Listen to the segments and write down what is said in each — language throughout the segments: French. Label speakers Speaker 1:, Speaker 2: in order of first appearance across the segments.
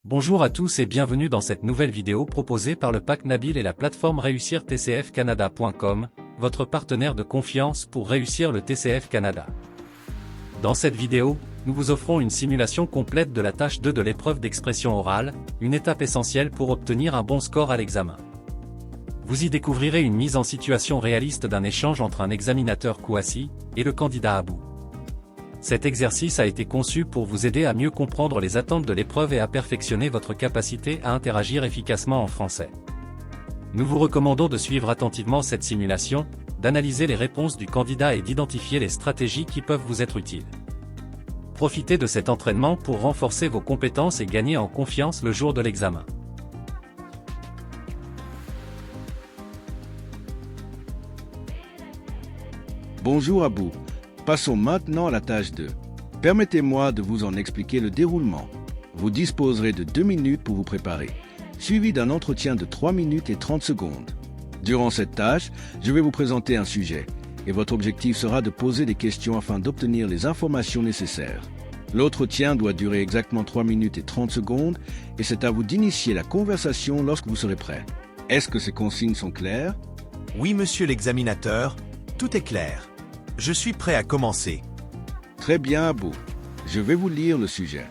Speaker 1: Bonjour à tous et bienvenue dans cette nouvelle vidéo proposée par le Pack Nabil et la plateforme réussir-tcf-canada.com, votre partenaire de confiance pour réussir le TCF Canada. Dans cette vidéo, nous vous offrons une simulation complète de la tâche 2 de l'épreuve d'expression orale, une étape essentielle pour obtenir un bon score à l'examen. Vous y découvrirez une mise en situation réaliste d'un échange entre un examinateur Kouassi et le candidat Abou. Cet exercice a été conçu pour vous aider à mieux comprendre les attentes de l'épreuve et à perfectionner votre capacité à interagir efficacement en français. Nous vous recommandons de suivre attentivement cette simulation, d'analyser les réponses du candidat et d'identifier les stratégies qui peuvent vous être utiles. Profitez de cet entraînement pour renforcer vos compétences et gagner en confiance le jour de l'examen.
Speaker 2: Bonjour Abou. Passons maintenant à la tâche 2. Permettez-moi de vous en expliquer le déroulement. Vous disposerez de 2 minutes pour vous préparer, suivi d'un entretien de 3 minutes et 30 secondes. Durant cette tâche, je vais vous présenter un sujet, et votre objectif sera de poser des questions afin d'obtenir les informations nécessaires. L'entretien doit durer exactement 3 minutes et 30 secondes, et c'est à vous d'initier la conversation lorsque vous serez prêt. Est-ce que ces consignes sont claires?
Speaker 3: Oui, monsieur l'examinateur, tout est clair. Je suis prêt à commencer.
Speaker 2: Très bien, Abou. Je vais vous lire le sujet.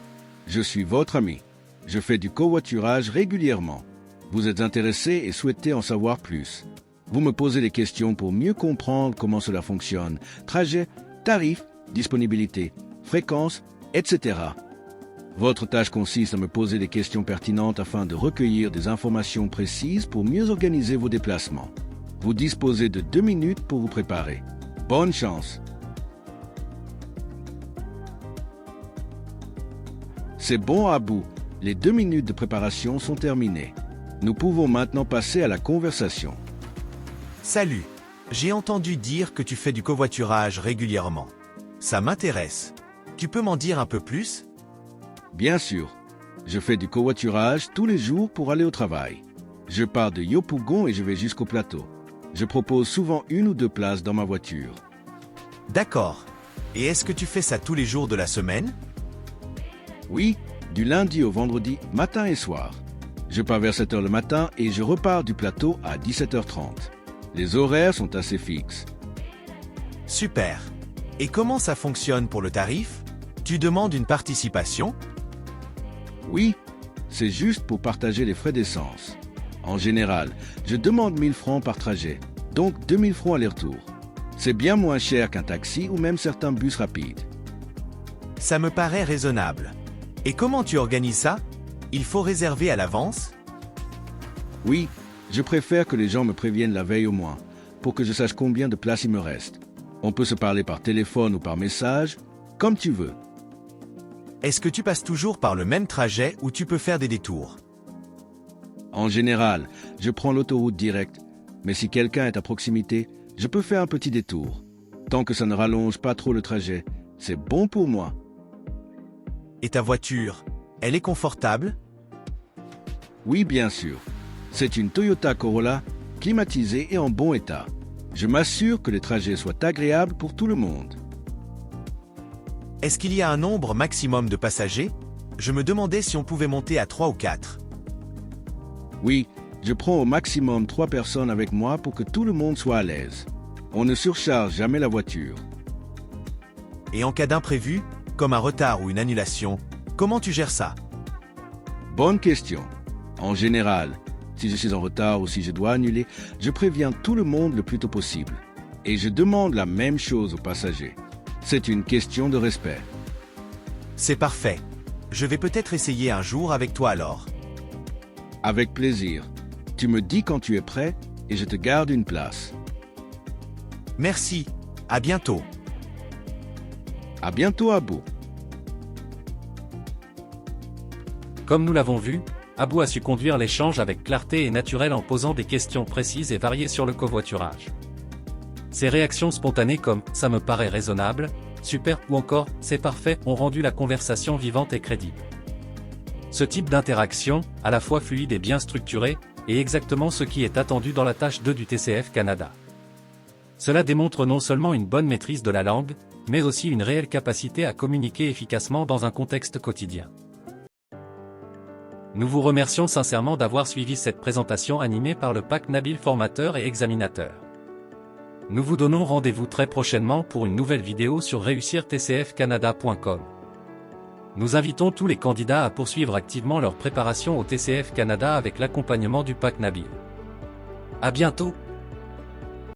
Speaker 2: Je suis votre ami. Je fais du covoiturage régulièrement. Vous êtes intéressé et souhaitez en savoir plus. Vous me posez des questions pour mieux comprendre comment cela fonctionne. Trajet, tarif, disponibilité, fréquence, etc. Votre tâche consiste à me poser des questions pertinentes afin de recueillir des informations précises pour mieux organiser vos déplacements. Vous disposez de 2 minutes pour vous préparer. Bonne chance! C'est bon, Abou. Les 2 minutes de préparation sont terminées. Nous pouvons maintenant passer à la conversation.
Speaker 3: Salut, j'ai entendu dire que tu fais du covoiturage régulièrement. Ça m'intéresse. Tu peux m'en dire un peu plus?
Speaker 2: Bien sûr. Je fais du covoiturage tous les jours pour aller au travail. Je pars de Yopougon et je vais jusqu'au plateau. Je propose souvent 1 ou 2 places dans ma voiture.
Speaker 3: D'accord. Et est-ce que tu fais ça tous les jours de la semaine?
Speaker 2: Oui, du lundi au vendredi, matin et soir. Je pars vers 7h le matin et je repars du plateau à 17h30. Les horaires sont assez fixes.
Speaker 3: Super. Et comment ça fonctionne pour le tarif? Tu demandes une participation?
Speaker 2: Oui, c'est juste pour partager les frais d'essence. En général, je demande 1000 francs par trajet, donc 2000 francs aller-retour. C'est bien moins cher qu'un taxi ou même certains bus rapides.
Speaker 3: Ça me paraît raisonnable. Et comment tu organises ça? Il faut réserver à l'avance?
Speaker 2: Oui, je préfère que les gens me préviennent la veille au moins, pour que je sache combien de places il me reste. On peut se parler par téléphone ou par message, comme tu veux.
Speaker 3: Est-ce que tu passes toujours par le même trajet ou tu peux faire des détours?
Speaker 2: En général, je prends l'autoroute directe, mais si quelqu'un est à proximité, je peux faire un petit détour. Tant que ça ne rallonge pas trop le trajet, c'est bon pour moi.
Speaker 3: Et ta voiture, elle est confortable?
Speaker 2: Oui, bien sûr. C'est une Toyota Corolla, climatisée et en bon état. Je m'assure que les trajets soient agréables pour tout le monde.
Speaker 3: Est-ce qu'il y a un nombre maximum de passagers? Je me demandais si on pouvait monter à 3 ou 4.
Speaker 2: Oui, je prends au maximum 3 personnes avec moi pour que tout le monde soit à l'aise. On ne surcharge jamais la voiture.
Speaker 3: Et en cas d'imprévu, comme un retard ou une annulation, comment tu gères ça?
Speaker 2: Bonne question. En général, si je suis en retard ou si je dois annuler, je préviens tout le monde le plus tôt possible. Et je demande la même chose aux passagers. C'est une question de respect.
Speaker 3: C'est parfait. Je vais peut-être essayer un jour avec toi alors.
Speaker 2: Avec plaisir. Tu me dis quand tu es prêt et je te garde une place.
Speaker 3: Merci. À bientôt.
Speaker 2: À bientôt, Abou.
Speaker 1: Comme nous l'avons vu, Abou a su conduire l'échange avec clarté et naturel en posant des questions précises et variées sur le covoiturage. Ses réactions spontanées comme « ça me paraît raisonnable »,« super » ou encore « c'est parfait » ont rendu la conversation vivante et crédible. Ce type d'interaction, à la fois fluide et bien structurée, est exactement ce qui est attendu dans la tâche 2 du TCF Canada. Cela démontre non seulement une bonne maîtrise de la langue, mais aussi une réelle capacité à communiquer efficacement dans un contexte quotidien. Nous vous remercions sincèrement d'avoir suivi cette présentation animée par le PAC Nabil formateur et examinateur. Nous vous donnons rendez-vous très prochainement pour une nouvelle vidéo sur réussirtcfcanada.com. Nous invitons tous les candidats à poursuivre activement leur préparation au TCF Canada avec l'accompagnement du PAC Nabil. À bientôt!